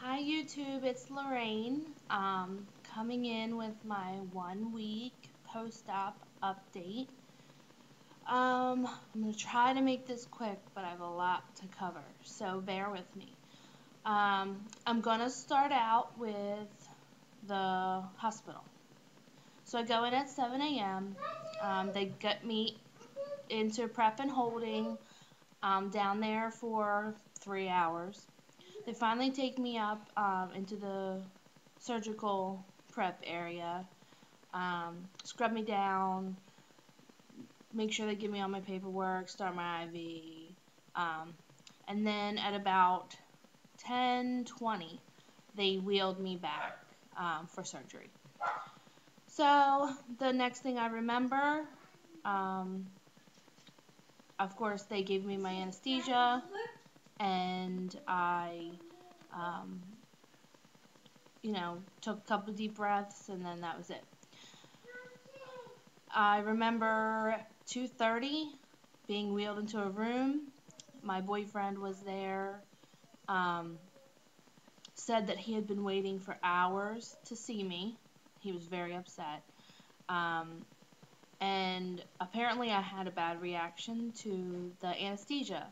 Hi YouTube, it's Lorraine, coming in with my 1 week post-op update. I'm going to try to make this quick, but I have a lot to cover, so bear with me. I'm going to start out with the hospital. So I go in at 7 a.m. They get me into prep and holding down there for 3 hours. They finally take me up into the surgical prep area, scrub me down, make sure they give me all my paperwork, start my IV, and then at about 10:20, they wheeled me back for surgery. So the next thing I remember, um, of course, they gave me my anesthesia, and I um, took a couple deep breaths, and then that was it. I remember 2:30 being wheeled into a room. My boyfriend was there, um, said that he had been waiting for hours to see me. He was very upset. Um, and apparently I had a bad reaction to the anesthesia.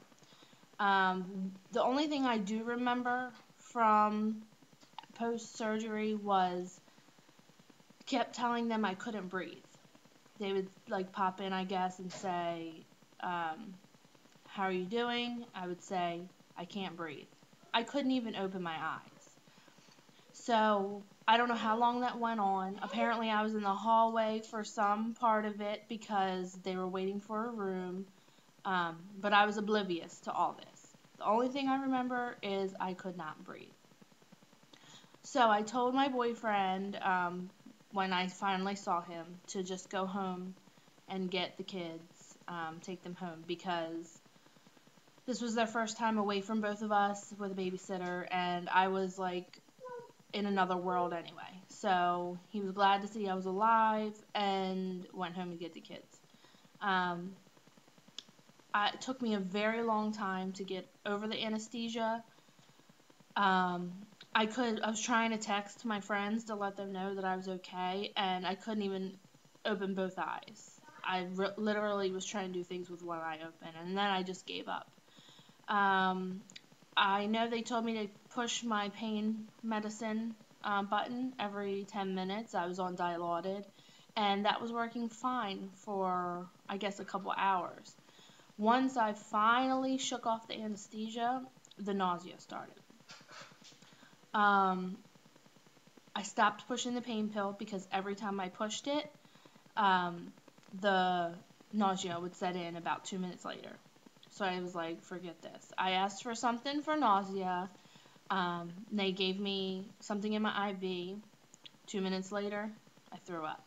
The only thing I do remember from post-surgery was kept telling them I couldn't breathe. They would like pop in, I guess, and say, how are you doing? I would say, I can't breathe. I couldn't even open my eyes. So I don't know how long that went on. Apparently I was in the hallway for some part of it because they were waiting for a room. But I was oblivious to all this. The only thing I remember is I could not breathe. So I told my boyfriend, when I finally saw him, to just go home and get the kids, take them home, because this was their first time away from both of us with a babysitter, and I was like in another world anyway. So he was glad to see I was alive and went home to get the kids. It took me a very long time to get over the anesthesia. I was trying to text my friends to let them know that I was okay, and I couldn't even open both eyes. I literally was trying to do things with one eye open, and then I just gave up. I know they told me to push my pain medicine button every 10 minutes. I was on Dilaudid, and that was working fine for, I guess, a couple hours. Once I finally shook off the anesthesia, the nausea started. I stopped pushing the pain pill because every time I pushed it, the nausea would set in about 2 minutes later. So I was like, forget this. I asked for something for nausea. They gave me something in my IV. 2 minutes later, I threw up.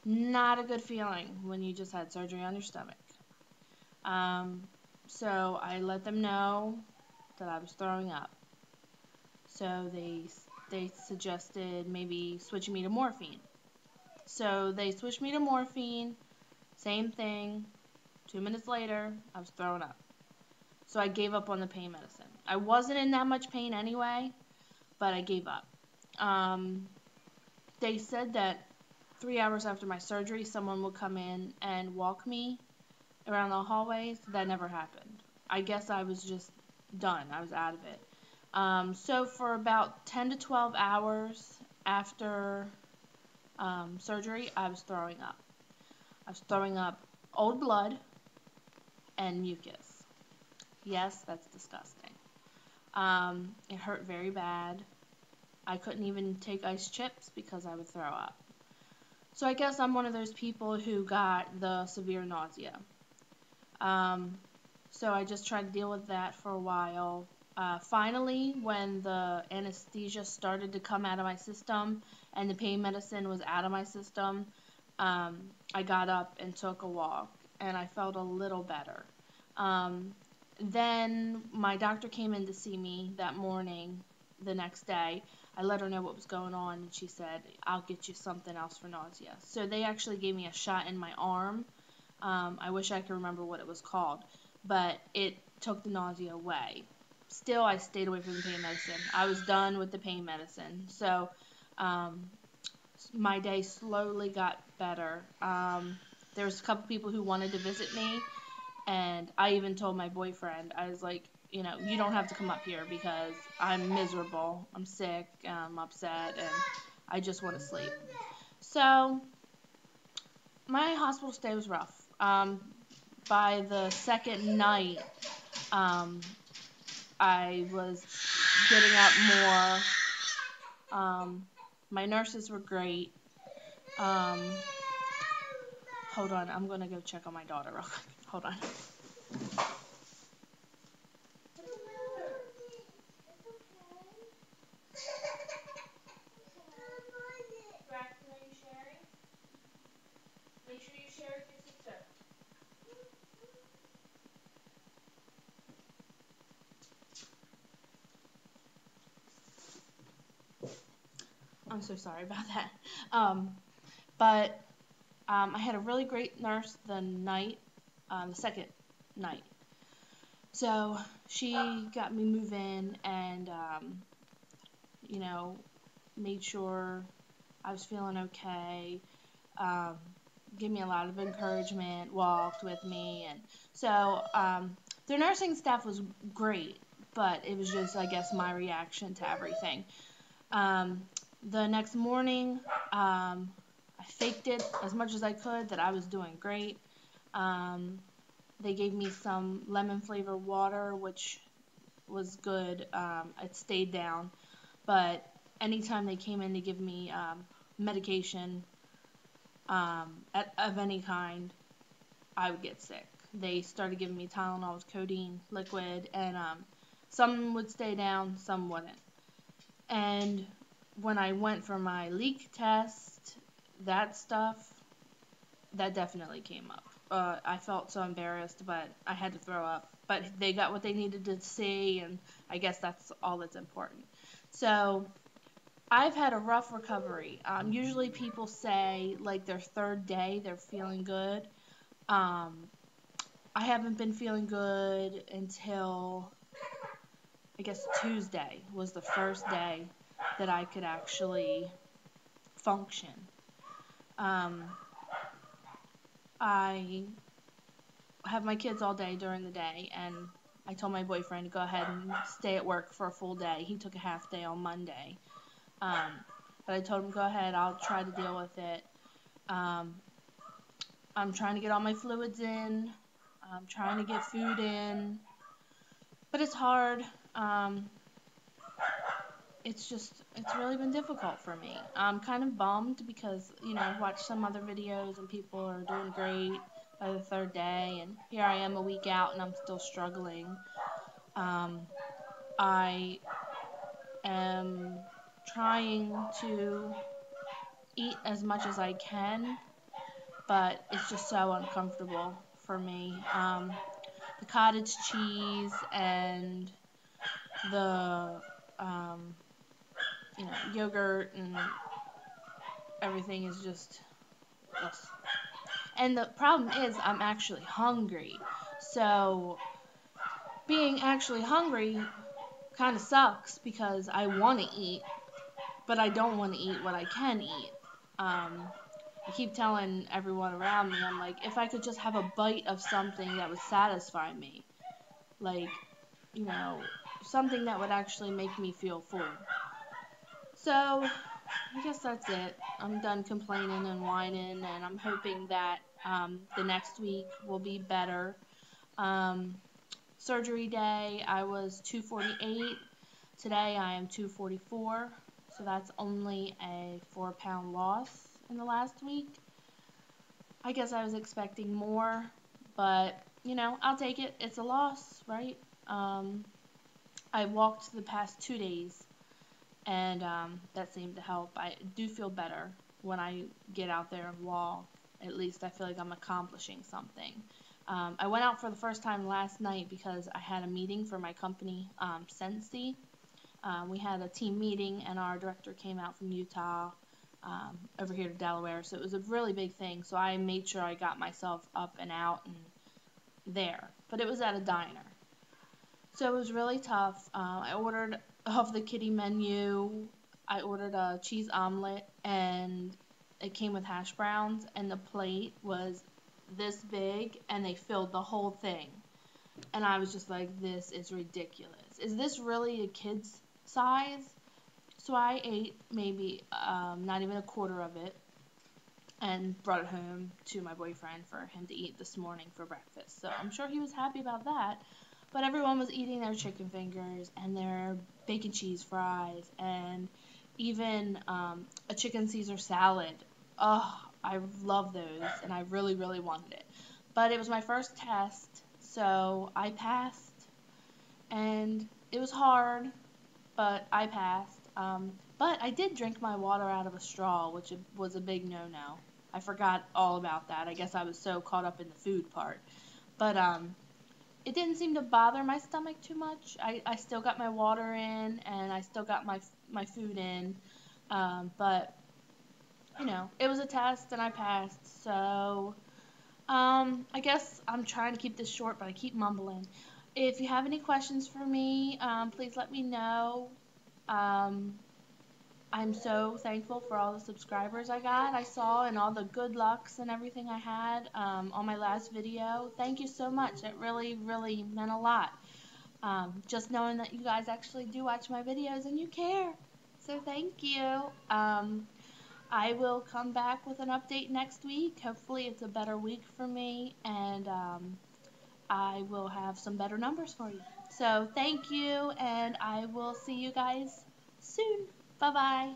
Not a good feeling when you just had surgery on your stomach. So I let them know that I was throwing up. So they suggested maybe switching me to morphine. So they switched me to morphine, same thing. 2 minutes later, I was throwing up. So I gave up on the pain medicine. I wasn't in that much pain anyway, but I gave up. They said that 3 hours after my surgery, someone would come in and walk me around the hallways. That never happened. I guess I was just done. I was out of it. So for about 10 to 12 hours after surgery, I was throwing up. I was throwing up old blood and mucus. Yes, that's disgusting. It hurt very bad. I couldn't even take ice chips because I would throw up. So I guess I'm one of those people who got the severe nausea. So I just tried to deal with that for a while. Finally, when the anesthesia started to come out of my system and the pain medicine was out of my system, I got up and took a walk, and I felt a little better. Then my doctor came in to see me that morning, the next day. I let her know what was going on, and she said, I'll get you something else for nausea. So they actually gave me a shot in my arm. I wish I could remember what it was called, but it took the nausea away. still I stayed away from the pain medicine. I was done with the pain medicine. So my day slowly got better. There was a couple people who wanted to visit me, and I even told my boyfriend, I was like, you know, you don't have to come up here because I'm miserable, I'm sick, I'm upset, and I just want to sleep. So my hospital stay was rough. By the second night, I was getting up more. My nurses were great. Hold on, I'm going to go check on my daughter real quick. Hold on. Make sure you share with your sister. I'm so sorry about that. But I had a really great nurse the second night. So she got me move in and, you know, made sure I was feeling okay. Give me a lot of encouragement, walked with me, and so the nursing staff was great, but it was just, I guess, my reaction to everything. The next morning, I faked it as much as I could that I was doing great. They gave me some lemon flavored water, which was good. It stayed down, but anytime they came in to give me medication of any kind, I would get sick. They started giving me Tylenol with codeine liquid, and some would stay down, some wouldn't. And when I went for my leak test, that definitely came up. I felt so embarrassed, but I had to throw up. But they got what they needed to see, and I guess that's all that's important. So I've had a rough recovery. Usually people say like their third day they're feeling good. I haven't been feeling good until I guess Tuesday was the first day that I could actually function. I have my kids all day during the day, and I told my boyfriend to go ahead and stay at work for a full day. He took a half day on Monday. But I told him, go ahead, I'll try to deal with it. I'm trying to get all my fluids in. I'm trying to get food in. But it's hard. It's really been difficult for me. I'm kind of bummed because, you know, I've watched some other videos and people are doing great by the third day. And here I am a week out and I'm still struggling. I am trying to eat as much as I can, but it's just so uncomfortable for me. The cottage cheese and the yogurt and everything is just ugh. And the problem is I'm actually hungry. So being actually hungry kind of sucks because I want to eat, but I don't want to eat what I can eat. I keep telling everyone around me, I'm like, if I could just have a bite of something that would satisfy me, like, you know, something that would actually make me feel full. So, I guess that's it. I'm done complaining and whining, and I'm hoping that the next week will be better. Surgery day, I was 248. Today, I am 244. So that's only a 4-pound loss in the last week. I guess I was expecting more, but, you know, I'll take it. It's a loss, right? I walked the past 2 days, and that seemed to help. I do feel better when I get out there and walk. At least I feel like I'm accomplishing something. I went out for the first time last night because I had a meeting for my company, Sensi. We had a team meeting, and our director came out from Utah over here to Delaware, so it was a really big thing. So I made sure I got myself up and out and there. But it was at a diner. So it was really tough. I ordered off the kiddie menu. I ordered a cheese omelet, and it came with hash browns, and the plate was this big, and they filled the whole thing. And I was just like, this is ridiculous. Is this really a kid's size? So I ate maybe not even a quarter of it and brought it home to my boyfriend for him to eat this morning for breakfast. So I'm sure he was happy about that. But everyone was eating their chicken fingers and their bacon cheese fries and even a chicken Caesar salad. Oh, I love those and I really, really wanted it. But it was my first test, so I passed. And it was hard, but I passed. But I did drink my water out of a straw, which was a big no-no. I forgot all about that. I guess I was so caught up in the food part. But it didn't seem to bother my stomach too much. I still got my water in, and I still got my food in. But, you know, it was a test, and I passed. So, I guess I'm trying to keep this short, but I keep mumbling. If you have any questions for me, please let me know. Um, I'm so thankful for all the subscribers I saw, and all the good lucks and everything I had on my last video. Thank you so much. It really, really meant a lot. Just knowing that you guys actually do watch my videos and you care. So thank you. I will come back with an update next week. Hopefully it's a better week for me, and I will have some better numbers for you. So thank you, and I will see you guys soon. Bye-bye.